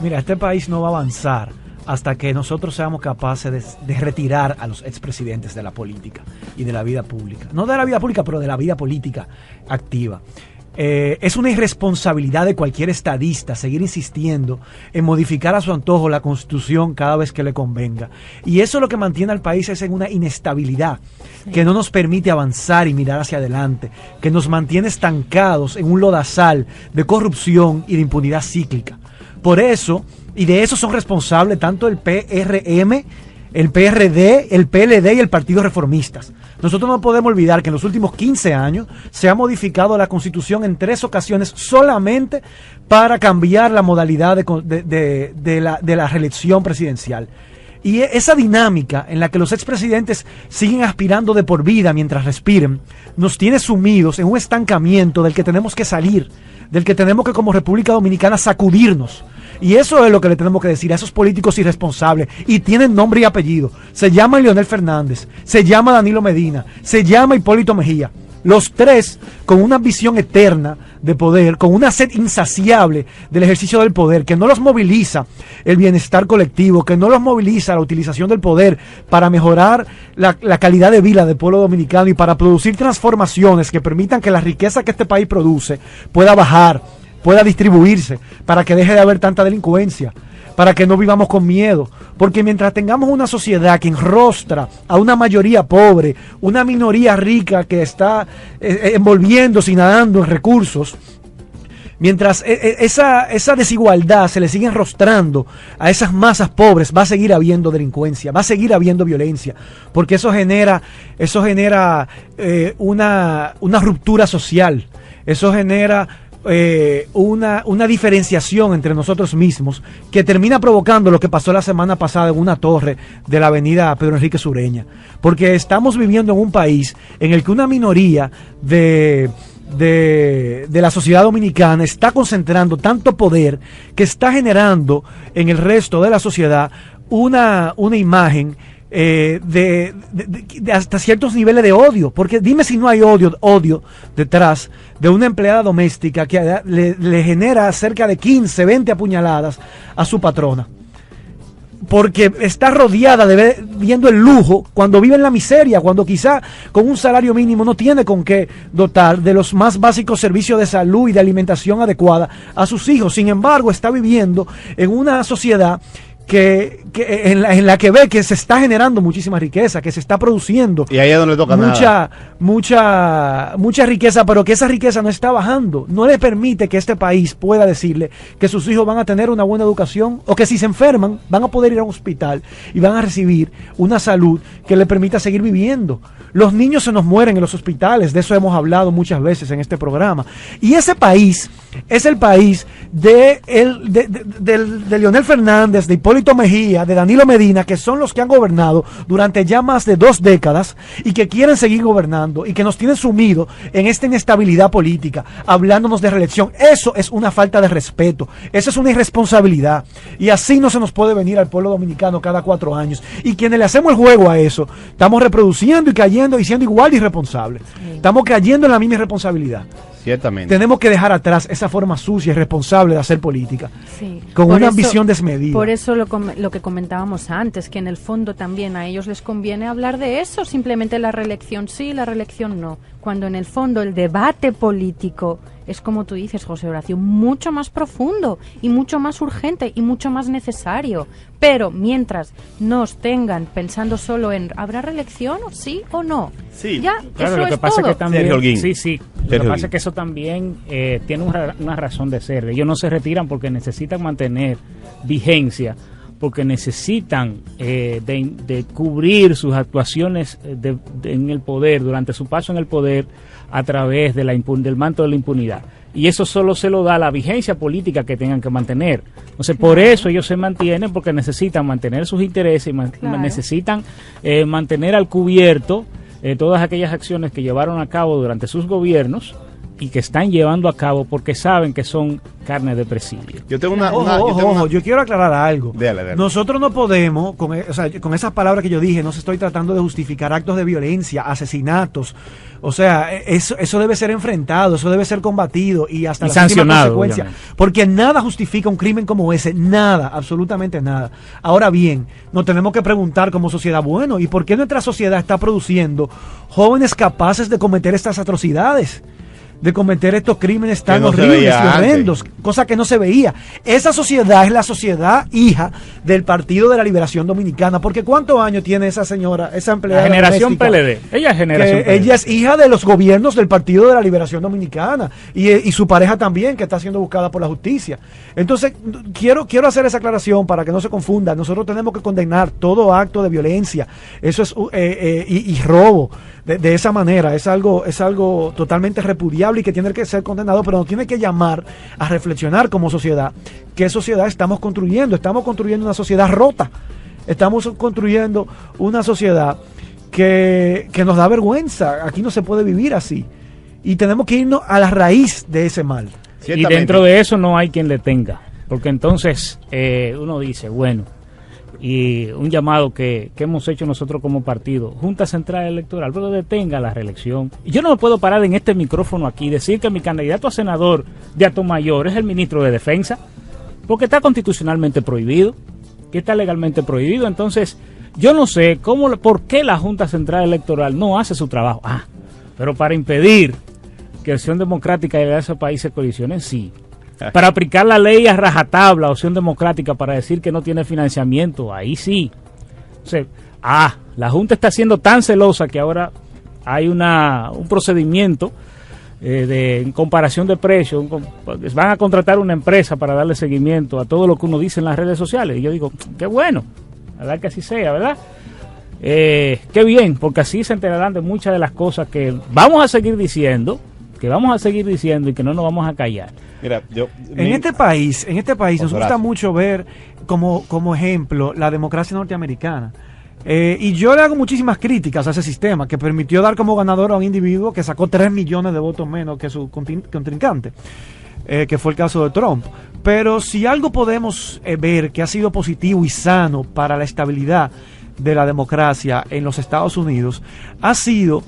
Mira, este país no va a avanzar hasta que nosotros seamos capaces de retirar a los expresidentes de la política y de la vida pública. No de la vida pública, pero de la vida política activa. Es una irresponsabilidad de cualquier estadista seguir insistiendo en modificar a su antojo la Constitución cada vez que le convenga. Y eso lo que mantiene al país es en una inestabilidad que no nos permite avanzar y mirar hacia adelante, que nos mantiene estancados en un lodazal de corrupción y de impunidad cíclica. Por eso, y de eso son responsables tanto el PRM, el PRD, el PLD y el Partido Reformistas. Nosotros no podemos olvidar que en los últimos 15 años se ha modificado la Constitución en 3 ocasiones solamente para cambiar la modalidad de la reelección presidencial. Y esa dinámica en la que los expresidentes siguen aspirando de por vida mientras respiren, nos tiene sumidos en un estancamiento del que tenemos que salir, del que tenemos que como República Dominicana sacudirnos. Y eso es lo que le tenemos que decir a esos políticos irresponsables, y tienen nombre y apellido. Se llama Leonel Fernández, se llama Danilo Medina, se llama Hipólito Mejía. Los 3 con una ambición eterna de poder, con una sed insaciable del ejercicio del poder, que no los moviliza el bienestar colectivo, que no los moviliza la utilización del poder para mejorar la calidad de vida del pueblo dominicano y para producir transformaciones que permitan que la riqueza que este país produce pueda bajar, pueda distribuirse, para que deje de haber tanta delincuencia, para que no vivamos con miedo, porque mientras tengamos una sociedad que enrostra a una mayoría pobre, una minoría rica que está envolviéndose y nadando en recursos, mientras esa desigualdad se le sigue enrostrando a esas masas pobres, va a seguir habiendo delincuencia, va a seguir habiendo violencia, porque eso genera una ruptura social, eso genera una diferenciación entre nosotros mismos que termina provocando lo que pasó la semana pasada en una torre de la avenida Pedro Enrique Sureña, porque estamos viviendo en un país en el que una minoría de la sociedad dominicana está concentrando tanto poder que está generando en el resto de la sociedad una imagen de hasta ciertos niveles de odio, porque dime si no hay odio detrás de una empleada doméstica que le genera cerca de 15, 20 apuñaladas a su patrona, porque está rodeada viendo el lujo, cuando vive en la miseria, cuando quizá con un salario mínimo no tiene con qué dotar de los más básicos servicios de salud y de alimentación adecuada a sus hijos. Sin embargo, está viviendo en una sociedad en la que ve que se está generando muchísima riqueza, que se está produciendo, y ahí es donde toca mucha riqueza, pero que esa riqueza no está bajando, no le permite que este país pueda decirle que sus hijos van a tener una buena educación, o que si se enferman van a poder ir a un hospital y van a recibir una salud que le permita seguir viviendo. Los niños se nos mueren en los hospitales, de eso hemos hablado muchas veces en este programa, y ese país es el país de Leonel Fernández, de Hipólito Mejía, de Danilo Medina, que son los que han gobernado durante ya más de 2 décadas y que quieren seguir gobernando y que nos tienen sumidos en esta inestabilidad política, hablándonos de reelección. Eso es una falta de respeto, eso es una irresponsabilidad, y así no se nos puede venir al pueblo dominicano cada 4 años, y quienes le hacemos el juego a eso, estamos reproduciendo y cayendo y siendo igual de irresponsables. Estamos cayendo en la misma irresponsabilidad. Ciertamente. Tenemos que dejar atrás esa forma sucia y irresponsable de hacer política, con una ambición desmedida. Por eso lo que comentábamos antes, que en el fondo también a ellos les conviene hablar de eso, simplemente la reelección sí, la reelección no, cuando en el fondo el debate político es, como tú dices, José Horacio, mucho más profundo y mucho más urgente y mucho más necesario. Pero mientras nos tengan pensando solo en ¿habrá reelección? ¿Sí o no? Sí, ya, claro, eso lo que es pasa todo. que también, Sergio Holguín. sí, lo que pasa es que eso también tiene una razón de ser. Ellos no se retiran porque necesitan mantener vigencia, porque necesitan de cubrir sus actuaciones en el poder, durante su paso en el poder, a través de del manto de la impunidad. Y eso solo se lo da la vigencia política que tengan que mantener. Entonces, por eso ellos se mantienen, porque necesitan mantener sus intereses y necesitan mantener al cubierto todas aquellas acciones que llevaron a cabo durante sus gobiernos, y que están llevando a cabo porque saben que son carne de presidio. Yo tengo una... Yo quiero aclarar algo. Dale. Nosotros no podemos, con esas palabras que yo dije, no se estoy tratando de justificar actos de violencia, asesinatos. O sea, eso debe ser enfrentado, eso debe ser combatido y hasta las últimas consecuencias. Porque nada justifica un crimen como ese, nada, absolutamente nada. Ahora bien, nos tenemos que preguntar como sociedad, bueno, ¿y por qué nuestra sociedad está produciendo jóvenes capaces de cometer estas atrocidades? De cometer estos crímenes tan horribles y horrendos, cosa que no se veía. Esa sociedad es la sociedad hija del Partido de la Liberación Dominicana, porque ¿cuántos años tiene esa señora, esa empleada? La generación PLD. Ella es generación PLD. Ella es hija de los gobiernos del Partido de la Liberación Dominicana y su pareja también, que está siendo buscada por la justicia. Entonces, quiero hacer esa aclaración para que no se confunda. Nosotros tenemos que condenar todo acto de violencia, eso es y robo. De esa manera, es algo totalmente repudiable y que tiene que ser condenado, pero nos tiene que llamar a reflexionar como sociedad. ¿Qué sociedad estamos construyendo? Estamos construyendo una sociedad rota. Estamos construyendo una sociedad que nos da vergüenza. Aquí no se puede vivir así. Y tenemos que irnos a la raíz de ese mal. Y dentro de eso no hay quien le tenga. Porque entonces uno dice, bueno, y un llamado que hemos hecho nosotros como partido, Junta Central Electoral, pero detenga la reelección. Y yo no me puedo parar en este micrófono aquí y decir que mi candidato a senador de Atomayor es el ministro de Defensa, porque está constitucionalmente prohibido, que está legalmente prohibido. Entonces, yo no sé por qué la Junta Central Electoral no hace su trabajo. Pero para impedir que Acción Democrática y ese país se colisionen, sí. Para aplicar la ley a rajatabla, Opción Democrática, para decir que no tiene financiamiento, ahí sí. O sea, la Junta está siendo tan celosa que ahora hay un procedimiento en comparación de precios. Van a contratar una empresa para darle seguimiento a todo lo que uno dice en las redes sociales. Y yo digo, qué bueno, ojalá que así sea, ¿verdad? Qué bien, porque así se enterarán de muchas de las cosas que vamos a seguir diciendo y que no nos vamos a callar. Mira, en este país nos gusta mucho ver como ejemplo la democracia norteamericana. Y yo le hago muchísimas críticas a ese sistema que permitió dar como ganador a un individuo que sacó 3 millones de votos menos que su contrincante, que fue el caso de Trump. Pero si algo podemos ver que ha sido positivo y sano para la estabilidad de la democracia en los Estados Unidos, ha sido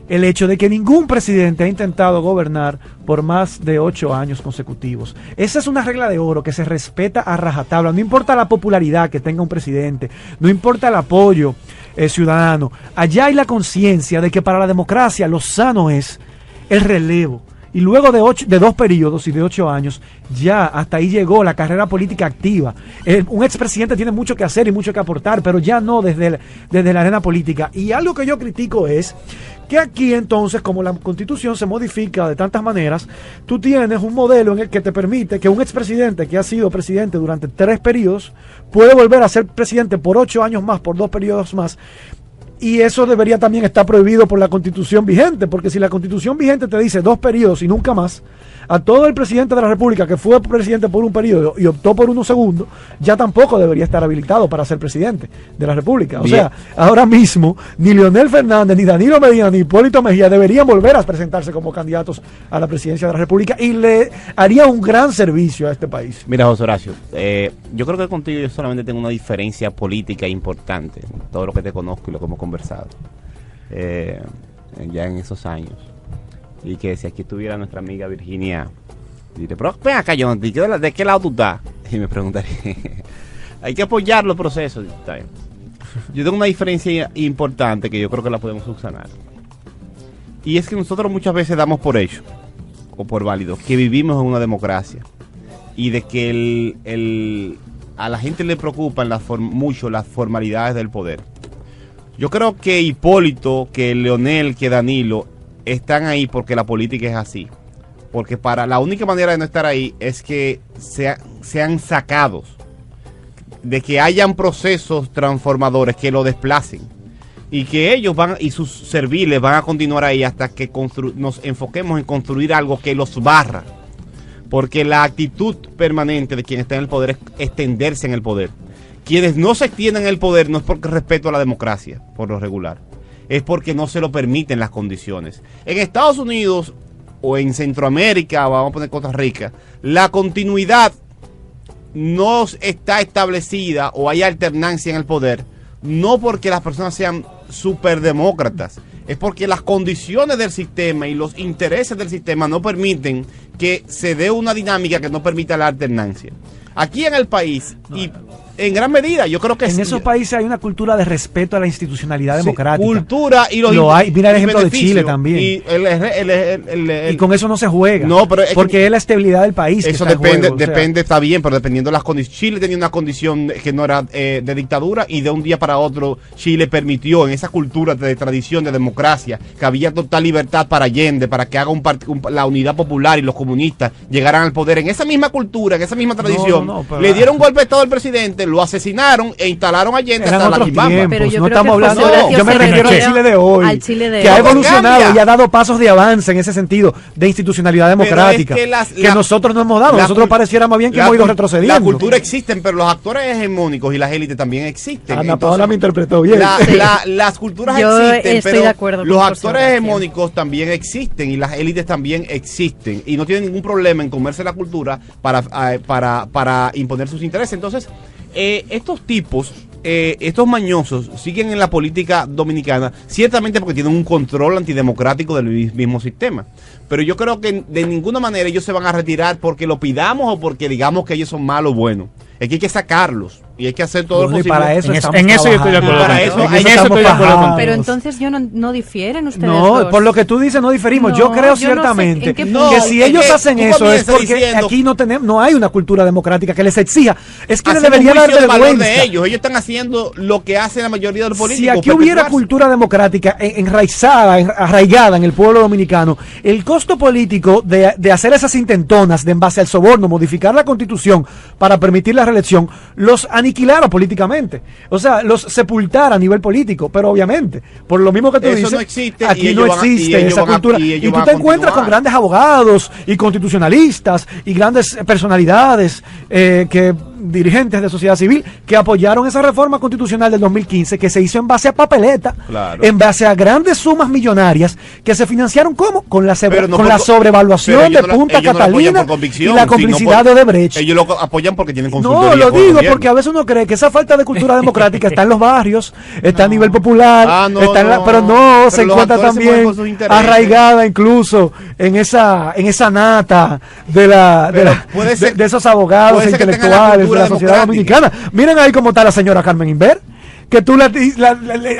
el hecho de que ningún presidente ha intentado gobernar por más de 8 años consecutivos. Esa es una regla de oro que se respeta a rajatabla. No importa la popularidad que tenga un presidente, no importa el apoyo ciudadano. Allá hay la conciencia de que para la democracia lo sano es el relevo. Y luego de 2 periodos y de 8 años, ya hasta ahí llegó la carrera política activa. Un expresidente tiene mucho que hacer y mucho que aportar, pero ya no desde la arena política. Y algo que yo critico es que aquí entonces, como la Constitución se modifica de tantas maneras, tú tienes un modelo en el que te permite que un expresidente que ha sido presidente durante 3 periodos puede volver a ser presidente por 8 años más, por 2 periodos más. Y eso debería también estar prohibido por la Constitución vigente, porque si la Constitución vigente te dice 2 periodos y nunca más, a todo el presidente de la República que fue presidente por un periodo y optó por uno segundo, ya tampoco debería estar habilitado para ser presidente de la República. O sea, ahora mismo ni Leonel Fernández, ni Danilo Medina, ni Hipólito Mejía deberían volver a presentarse como candidatos a la presidencia de la República y le haría un gran servicio a este país. Mira, José Horacio, yo creo que contigo yo solamente tengo una diferencia política importante, todo lo que te conozco y lo que hemos conversado ya en esos años. Y que si aquí estuviera nuestra amiga Virginia, diría, pero ven acá, John, ¿de qué lado tú estás? Y me preguntaría, hay que apoyar los procesos. Está bien. Yo tengo una diferencia importante que yo creo que la podemos subsanar. Y es que nosotros muchas veces damos por hecho, o por válido, que vivimos en una democracia. Y de que a la gente le preocupan mucho las formalidades del poder. Yo creo que Hipólito, que Leonel, que Danilo están ahí porque la política es así. Porque la única manera de no estar ahí es que sean sacados, de que hayan procesos transformadores que lo desplacen y que ellos y sus serviles van a continuar ahí hasta que nos enfoquemos en construir algo que los barra. Porque la actitud permanente de quien está en el poder es extenderse en el poder. Quienes no se extienden en el poder no es porque respeto a la democracia, por lo regular. Es porque no se lo permiten las condiciones. En Estados Unidos, o en Centroamérica, vamos a poner Costa Rica, la continuidad no está establecida o hay alternancia en el poder, no porque las personas sean superdemócratas, es porque las condiciones del sistema y los intereses del sistema no permiten que se dé una dinámica que no permita la alternancia. Aquí en el país, y en gran medida, yo creo que en esos países hay una cultura de respeto a la institucionalidad democrática. Cultura y los lo hay. Mira el ejemplo de Chile también. Y con eso no se juega. No, pero porque es la estabilidad del país. Eso que depende, juego, depende, está bien, pero dependiendo de las condiciones. Chile tenía una condición que no era de dictadura, y de un día para otro Chile permitió en esa cultura de tradición de democracia que había total libertad para Allende, para que haga la unidad popular y los comunistas llegaran al poder. En esa misma cultura, en esa misma tradición, le dieron un golpe de estado al presidente, lo asesinaron e instalaron a Allende hasta la Quibamba. Pero yo no creo estamos que hablando, Horacio yo me refiero al Chile de hoy, al Chile de que ha hoy. evolucionado y ha dado pasos de avance en ese sentido de institucionalidad democrática, es que nosotros no hemos dado. Nosotros pareciera más bien que hemos ido retrocediendo. La cultura existen, pero los actores hegemónicos y las élites también existen. Ana Paola me interpretó bien. Las culturas yo existen, estoy pero de acuerdo los con actores Horacio. hegemónicos también existen y las élites también existen, y no tienen ningún problema en comerse la cultura para imponer sus intereses. Entonces, estos tipos, estos mañosos siguen en la política dominicana, ciertamente porque tienen un control antidemocrático del mismo sistema, pero yo creo que de ninguna manera ellos se van a retirar porque lo pidamos o porque digamos que ellos son malos o buenos. Es que hay que sacarlos y hay que hacer todo lo posible. Para eso en eso yo estoy de acuerdo. En eso estoy de acuerdo contigo. Pero entonces no difieren ustedes No, dos. por lo que tú dices no diferimos. No, yo creo yo no sé ciertamente en qué que si ellos hacen tú eso es comienzas porque diciendo, aquí no hay una cultura democrática que les exija. Es que les hacemos debería dar juicio de valor vergüenza. de ellos están haciendo lo que hace la mayoría de los políticos. Si aquí hubiera perpetuarse. cultura democrática arraigada en el pueblo dominicano, el costo político de hacer esas intentonas de en base al soborno, modificar la constitución para permitir la reelección, los aniquilara políticamente. O sea, los sepultara a nivel político, pero obviamente, por lo mismo que tú Eso dices, no existe, aquí y no ellos existe esa cultura. Y tú te encuentras con grandes abogados y constitucionalistas y grandes personalidades que dirigentes de sociedad civil que apoyaron esa reforma constitucional del 2015 que se hizo en base a papeleta, Claro. en base a grandes sumas millonarias que se financiaron ¿cómo? Con la Pero no la por- sobrevaluación pero de ellos no la- Punta ellos no la apoyan Catalina por convicción, y la sino complicidad por- de Odebrecht. Ellos lo apoyan porque tienen consultoría. No, lo con el digo gobierno. porque a veces uno cree que esa falta de cultura democrática está en los barrios, está a nivel popular, está en pero no, se los encuentra actores se mueven también por sus intereses. arraigada incluso en esa nata de esos abogados puede ser que tengan la intelectuales de cultura la sociedad democrática. dominicana. Miren ahí cómo está la señora Carmen Inver, que tú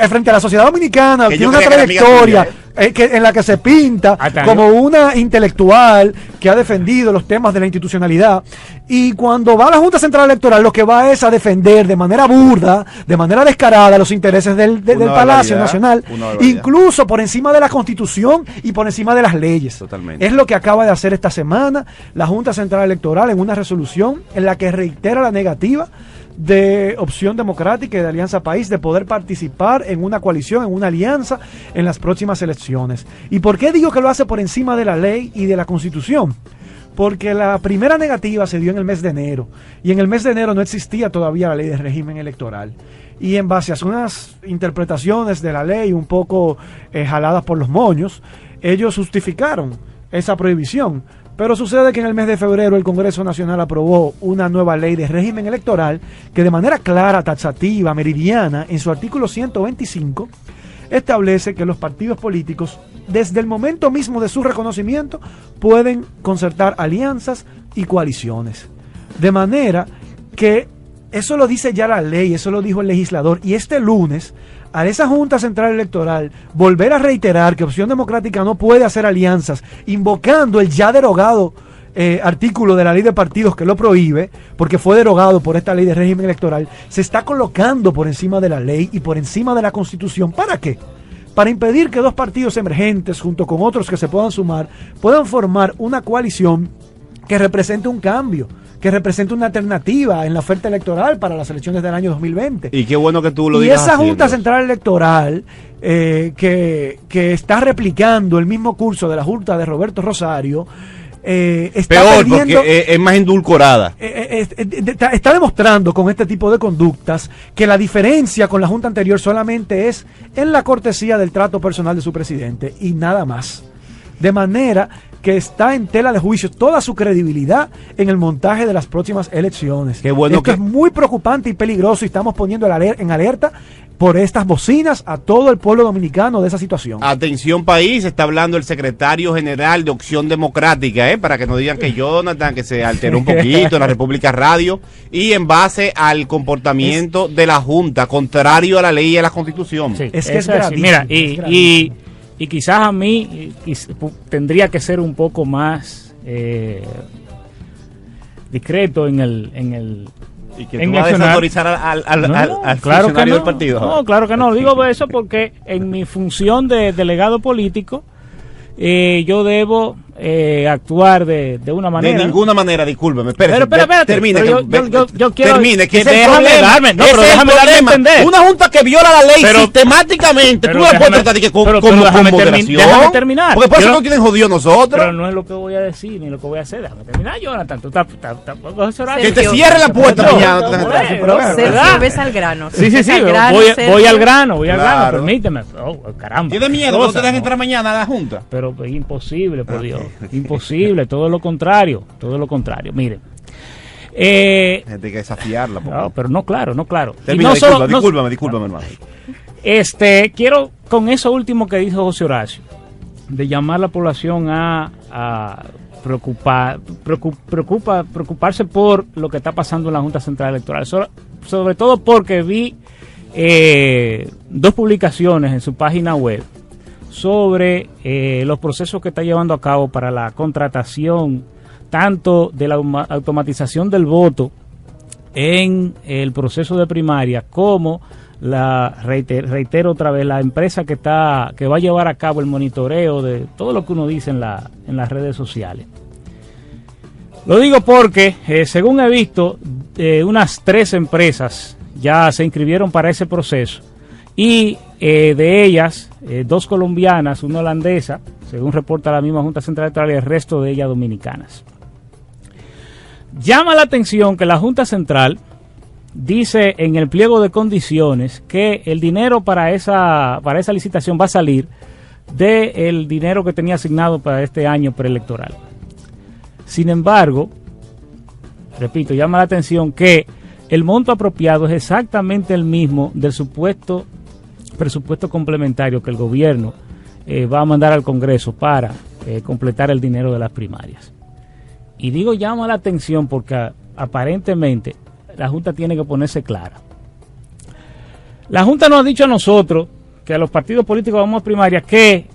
frente a la sociedad dominicana Que tiene yo una creía que era amiga trayectoria tuya, en la que se pinta Hasta como una intelectual que ha defendido los temas de la institucionalidad, y cuando va a la Junta Central Electoral lo que va es a defender de manera burda, de manera descarada los intereses del Palacio barbaridad, Nacional, una barbaridad. incluso por encima de la Constitución y por encima de las leyes. Totalmente. Es lo que acaba de hacer esta semana la Junta Central Electoral en una resolución en la que reitera la negativa de Opción Democrática y de Alianza País de poder participar en una coalición, en una alianza en las próximas elecciones. ¿Y por qué digo que lo hace por encima de la ley y de la Constitución? Porque la primera negativa se dio en el mes de enero, y en el mes de enero no existía todavía la ley de régimen electoral. Y en base a unas interpretaciones de la ley un poco jaladas por los moños, ellos justificaron esa prohibición. Pero sucede que en el mes de febrero el Congreso Nacional aprobó una nueva ley de régimen electoral que de manera clara, taxativa, meridiana, en su artículo 125, establece que los partidos políticos, desde el momento mismo de su reconocimiento, pueden concertar alianzas y coaliciones. De manera que eso lo dice ya la ley, eso lo dijo el legislador, y este lunes, a esa Junta Central Electoral volver a reiterar que Opción Democrática no puede hacer alianzas, invocando el ya derogado artículo de la ley de partidos que lo prohíbe, porque fue derogado por esta ley de régimen electoral, se está colocando por encima de la ley y por encima de la Constitución. ¿Para qué? Para impedir que dos partidos emergentes, junto con otros que se puedan sumar, puedan formar una coalición que represente un cambio, que represente una alternativa en la oferta electoral para las elecciones del año 2020. Y qué bueno que tú lo Y digas. esa así, Junta Dios. Central Electoral que está replicando el mismo curso de la Junta de Roberto Rosario, está Peor, perdiendo, porque es más endulcorada. está demostrando con este tipo de conductas que la diferencia con la Junta anterior solamente es en la cortesía del trato personal de su presidente y nada más. De manera que está en tela de juicio toda su credibilidad en el montaje de las próximas elecciones. Qué bueno. Esto es muy preocupante y peligroso, y estamos poniendo en alerta por estas bocinas a todo el pueblo dominicano de esa situación. Atención país, está hablando el secretario general de Opción Democrática, para que no digan que Jonathan, que se alteró un poquito en la República Radio, y en base al comportamiento de la Junta, contrario a la ley y a la Constitución. Sí, Es que es así. gravísimo, Mira, es gravísimo. y quizás a mí tendría que ser un poco más discreto en el Y que en tú vas a mencionar- desautorizar al claro que funcionario no. del partido. No, claro que no. Digo eso porque en mi función de delegado político, yo debo actuar de una manera. De ninguna manera, discúlpeme. Espérese, Pero espérate, termine. pero yo quiero termine, que que ese es el déjame problema. darme, no, Ese pero es el déjame darme a problema. entender. Una junta que viola la ley Pero- sistemáticamente, pero tú la puedes déjame- tratar de que con pero déjame moderación. déjame terminar. Porque por eso Yo no- no tienen jodido nosotros. Pero no es lo que voy a decir ni lo que voy a hacer. Déjame terminar, Jonathan. Tú estás José Horacio. Que te Sergio. cierre la puerta No, mañana. no, Sergio, ¿verdad? ves al grano. Sí, Ves al grano, voy Sergio. al grano, Claro. permíteme. Oh, caramba. ¿Tienes miedo? Cosa, ¿No te dejan no. entrar mañana a la junta? Pero es imposible, por Dios. Imposible, todo lo contrario. Miren. Gente que desafiarla. No, pero no claro. Y Termina, no solo- discúlpame, hermano. Quiero, con eso último que dijo José Horacio, de llamar a la población a preocuparse por lo que está pasando en la Junta Central Electoral. Sobre todo porque vi 2 publicaciones en su página web sobre los procesos que está llevando a cabo para la contratación tanto de la automatización del voto en el proceso de primaria como reitero otra vez, la empresa que va a llevar a cabo el monitoreo de todo lo que uno dice en las redes sociales. Lo digo porque, según he visto, unas 3 empresas ya se inscribieron para ese proceso, y de ellas, 2 colombianas, una holandesa, según reporta la misma Junta Central Electoral, y el resto de ellas dominicanas. Llama la atención que la Junta Central dice en el pliego de condiciones que el dinero para esa licitación va a salir del dinero que tenía asignado para este año preelectoral. Sin embargo, repito, llama la atención que el monto apropiado es exactamente el mismo del supuesto presupuesto complementario que el gobierno va a mandar al Congreso para completar el dinero de las primarias. Y digo llama la atención porque aparentemente la Junta tiene que ponerse clara. La Junta nos ha dicho a nosotros que a los partidos políticos vamos a primarias que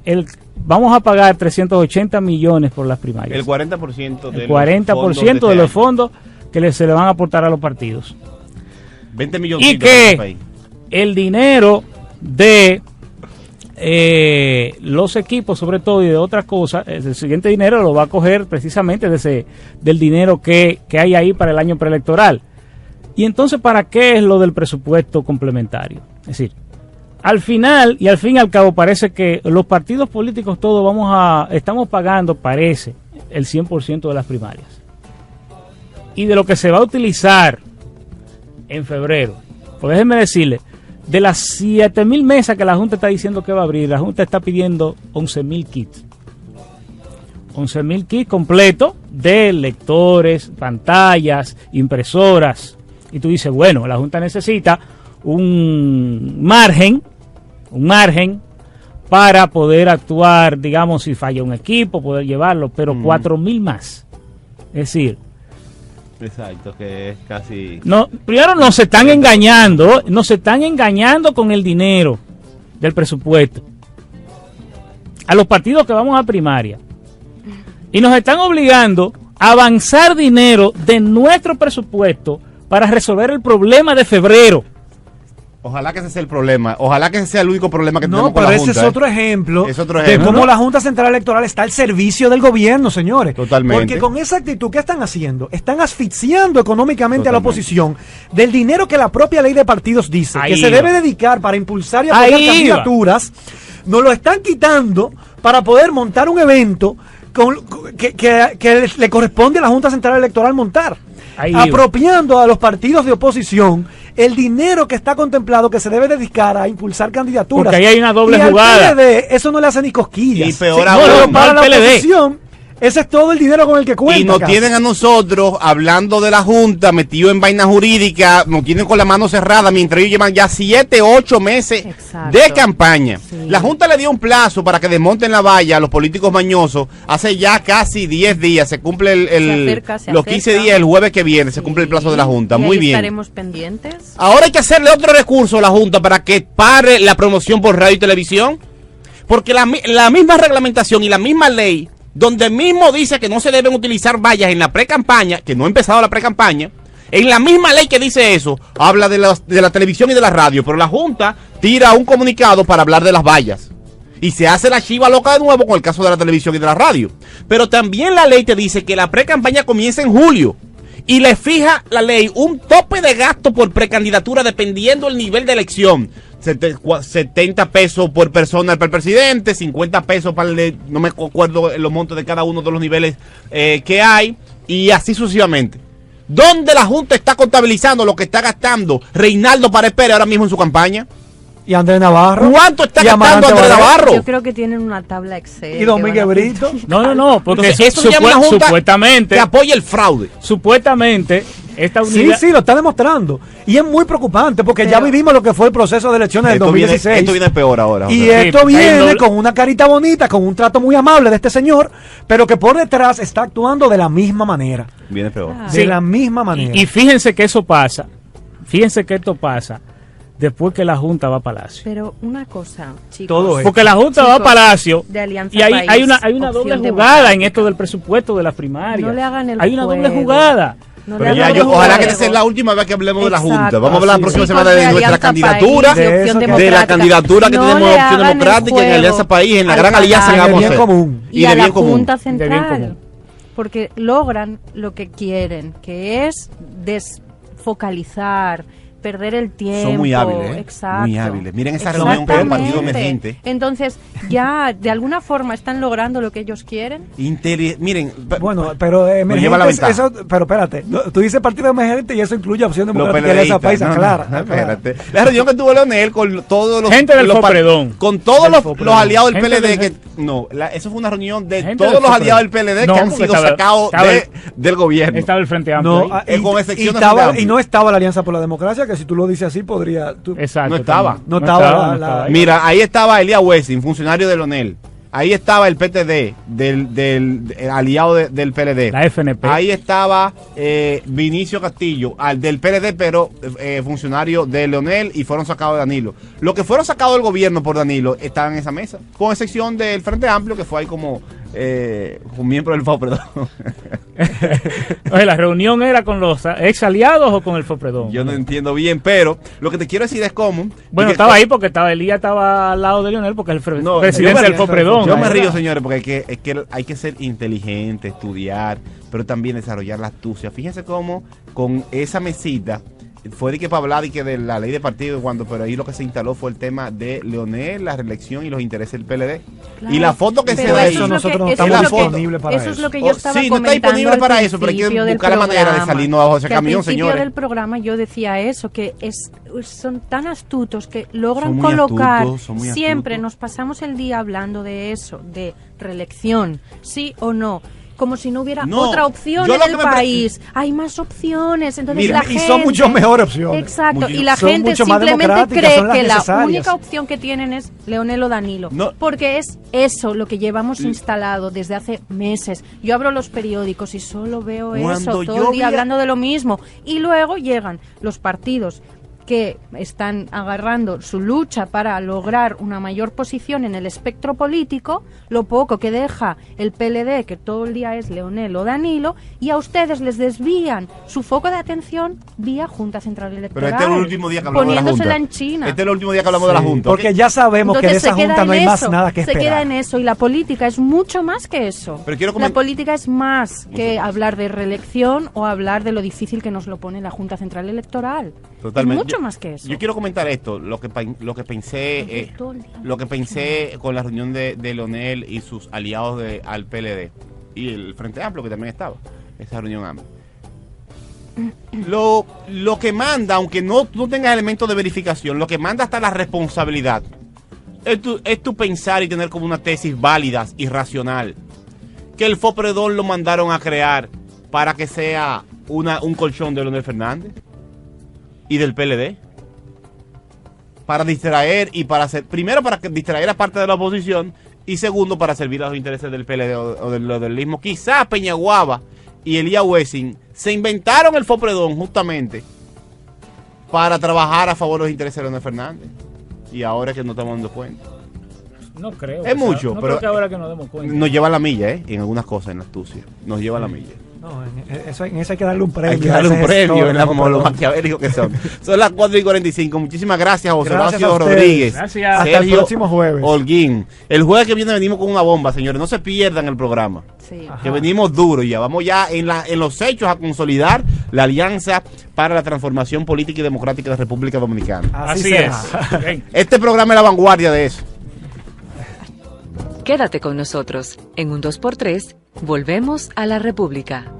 vamos a pagar 380 millones por las primarias. El 40% El 40% de los fondos que se le van a aportar a los partidos. 20 millones. Y que el dinero de los equipos, sobre todo, y de otras cosas, el siguiente dinero lo va a coger precisamente del dinero que hay ahí para el año preelectoral. Y entonces, ¿para qué es lo del presupuesto complementario? Es decir, al final y al fin y al cabo parece que los partidos políticos todos estamos pagando, parece, el 100% de las primarias. Y de lo que se va a utilizar en febrero, pues déjenme decirle, de las 7,000 mesas que la Junta está diciendo que va a abrir, la Junta está pidiendo 11,000 kits. 11,000 kits completos de lectores, pantallas, impresoras. Y tú dices, bueno, la Junta necesita un margen para poder actuar, digamos, si falla un equipo, poder llevarlo, pero 4,000 más. Es decir, exacto, que es casi... no, primero nos están engañando con el dinero del presupuesto a los partidos que vamos a primaria, y nos están obligando a avanzar dinero de nuestro presupuesto para resolver el problema de febrero. Ojalá que ese sea el problema. Ojalá que ese sea el único problema que No, tenemos con pero la ese Junta. es otro ejemplo, Es otro de ejemplo. cómo ¿no? la Junta Central Electoral está al servicio del gobierno, señores. Totalmente. Porque con esa actitud, ¿qué están haciendo? Están asfixiando económicamente a la Totalmente. oposición del dinero que la propia ley de partidos dice Ahí que se iba. debe dedicar para impulsar y apoyar Ahí iba. candidaturas. Nos lo están quitando para poder montar un evento que le corresponde a la Junta Central Electoral montar. Ahí iba. Apropiando a los partidos de oposición el dinero que está contemplado que se debe dedicar a impulsar candidaturas. Porque ahí hay una doble y al jugada. PLD eso no le hace ni cosquillas. Y peor Sí, aún, pero no para al la PLD. oposición Ese es todo el dinero con el que cuenta. Y nos casi. tienen a nosotros hablando de la Junta, metido en vaina jurídica, nos tienen con la mano cerrada, mientras ellos llevan ya 7, 8 meses Exacto. de campaña. Sí. La Junta le dio un plazo para que desmonten la valla a los políticos mañosos. Hace ya casi 10 días, se cumple los 15 días, el jueves que viene, se cumple el plazo de la Junta. Y Muy ahí bien. estaremos pendientes. Ahora hay que hacerle otro recurso a la Junta para que pare la promoción por radio y televisión. Porque la misma reglamentación y la misma ley, donde mismo dice que no se deben utilizar vallas en la pre-campaña, que no ha empezado la pre-campaña, en la misma ley que dice eso, habla de la televisión y de la radio, pero la Junta tira un comunicado para hablar de las vallas. Y se hace la chiva loca de nuevo con el caso de la televisión y de la radio. Pero también la ley te dice que la pre-campaña comienza en julio. Y le fija la ley un tope de gasto por precandidatura dependiendo del nivel de elección. 70 pesos por persona para el presidente, 50 pesos para el, no me acuerdo los montos de cada uno de los niveles que hay, y así sucesivamente. ¿Dónde la Junta está contabilizando lo que está gastando Reinaldo Pared Pérez ahora mismo en su campaña? Y Andrés Navarro. ¿Cuánto está Y gastando Amarante Andrés Valera. Navarro? Yo creo que tienen una tabla Excel. Y Domínguez que van a Brito. No, porque Entonces, eso se llama una Junta supuestamente, que apoya el fraude. esta Sí, unidad... sí, lo está demostrando. Y es muy preocupante porque ya Pero- vivimos lo que fue el proceso de elecciones del Esto 2016. viene peor ahora. Y o sea. esto Sí, hay un viene doble- con una carita bonita, con un trato muy amable de este señor, pero que por detrás está actuando de la misma manera. Viene peor. Ah. De Sí. la misma manera. Y fíjense que eso pasa, fíjense que esto pasa después que la Junta va a Palacio. Pero una cosa, chicos. Todo es. Porque la Junta va a Chicos, Palacio de Alianza y hay País, una doble opción jugada en democrática. esto del presupuesto de las primarias. No le hagan el Hay una doble juego. jugada. No Pero le ya, hagan el ojalá que juego. esta sea la última vez que hablemos de la Exacto. Junta. Vamos a hablar la Sí, próxima chicos semana de nuestra Alianza candidatura. País, de de Opción eso que- De la Democrática. candidatura que No tenemos le Opción hagan el Democrática en juego Alianza País, en la al gran alianza que Palacio. vamos a bien hacer. común. Y a de la bien común. Junta De bien Central, común. porque logran lo que quieren, que es desfocalizar, perder el tiempo. Son muy hábiles, ¿eh? Exacto. Muy hábiles. Miren esa reunión con el partido Exactamente. emergente. Entonces, ya de alguna forma están logrando lo que ellos quieren. Miren, Bueno, pero lleva la emergentes, ventaja. eso, pero espérate, tú dices partido emergente y eso incluye opción los democrática de esa PLDistas. paisa, No, no, clara. no, espérate. La reunión que tuvo Leonel con todos los Gente del los par- Fopredón. con todos Del los Fopredón. aliados del Gente PLD del- eso fue una reunión de Gente todos del los Fopredón. aliados del PLD No, que han porque sido estaba- sacados estaba- del gobierno. Estaba el Frente Amplio. No, ahí. ah, con excepción de estaba, Frente y no Amplio. estaba la Alianza por la Democracia, que si tú lo dices así podría... Exacto. no estaba. también. No estaba la- estaba ahí. Mira, ahí estaba Elías Wessing, funcionario de Leonel. Ahí estaba el PTD, del aliado del PLD. La FNP. Ahí estaba Vinicio Castillo, del PLD, pero funcionario de Leonel, y fueron sacados de Danilo. Los que fueron sacados del gobierno por Danilo estaban en esa mesa, con excepción del Frente Amplio, que fue ahí como un miembro del FOP, perdón. Oye, ¿la reunión era con los ex aliados o con el Fopredón? Yo no entiendo bien, pero lo que te quiero decir es cómo. Bueno, estaba ahí porque Elías estaba al lado de Leonel porque es el No, presidente yo me del río, Fopredón. Yo me Ahí. río, señores, porque hay que ser inteligente, estudiar, pero también desarrollar la astucia. Fíjense cómo con esa mesita fue de que para hablar de la ley de partido, pero ahí lo que se instaló fue el tema de Leonel, la reelección y los intereses del PLD. Claro. Y la foto que Pero se ve eso ahí. es lo nosotros no que- estamos eso es lo que- disponibles para eso es lo que yo Oh, estaba sí, no está comentando disponible al para eso, pero hay que principio del buscar la manera de programa, salirnos abajo de ese que camión, al principio señores. del programa yo decía eso, que son tan astutos que logran Son muy colocar, astutos, son muy siempre astutos. nos pasamos el día hablando de eso, de reelección, sí o no. Como si no hubiera No, otra opción yo en lo el que me país. Hay más opciones. Entonces Mira, la y gente, son mucho mejores opciones. Exacto. Muchísimo. Y la Son gente mucho más simplemente democráticas, cree son las que la necesarias. única opción que tienen es Leonel o Danilo. No. Porque es eso lo que llevamos instalado desde hace meses. Yo abro los periódicos y solo veo Cuando eso, yo todo el día vi- hablando de lo mismo. Y luego llegan los partidos que están agarrando su lucha para lograr una mayor posición en el espectro político, lo poco que deja el PLD, que todo el día es Leonel o Danilo, y a ustedes les desvían su foco de atención vía Junta Central Pero Electoral. este es el último día que hablamos de la Junta. poniéndosela en China. Este es el último día que hablamos de la Junta. Porque ¿ok? ya sabemos que de Entonces esa se queda Junta no hay en más eso, nada que se esperar. queda en eso, y la política es mucho más que eso. Pero quiero La política es más que hablar de reelección o hablar de lo difícil que nos lo pone la Junta Central Electoral. Totalmente. Es mucho Yo- más que eso. Yo quiero comentar esto, lo que pensé, Todo el día. lo que pensé con la reunión de Leonel y sus aliados al PLD y el Frente Amplio que también estaba, esa reunión amplia. Lo que manda, aunque no tengas elementos de verificación, lo que manda hasta la responsabilidad es tu pensar y tener como una tesis válida y racional. que el FOPREDON lo mandaron a crear para que sea un colchón de Leonel Fernández y del PLD. Para distraer y para hacer, primero para distraer a parte de la oposición y segundo para servir a los intereses del PLD o del lodelismo. Quizás Peñaguaba y Elías Wessing se inventaron el FOPREDON justamente para trabajar a favor de los intereses de Leonel Fernández. Y ahora es que no estamos dando cuenta. No creo. Es mucho, no pero creo que ahora que nos demos cuenta. nos lleva la milla, en algunas cosas, en la astucia. Nos lleva la milla. No, en eso hay que darle un premio. Hay que darle un premio, ¿verdad? como los maquiavélicos que son. Son las 4:45. Muchísimas gracias, José Gracias Horacio a ustedes. Rodríguez. Gracias. Hasta el próximo jueves. Holguín. El jueves que viene venimos con una bomba, señores. No se pierdan el programa. Sí. Ajá. Que venimos duro ya. Vamos ya en los hechos a consolidar la Alianza para la Transformación Política y Democrática de la República Dominicana. Así será. es. Ven. Este programa es la vanguardia de eso. Quédate con nosotros. En un 2x3, volvemos a la República.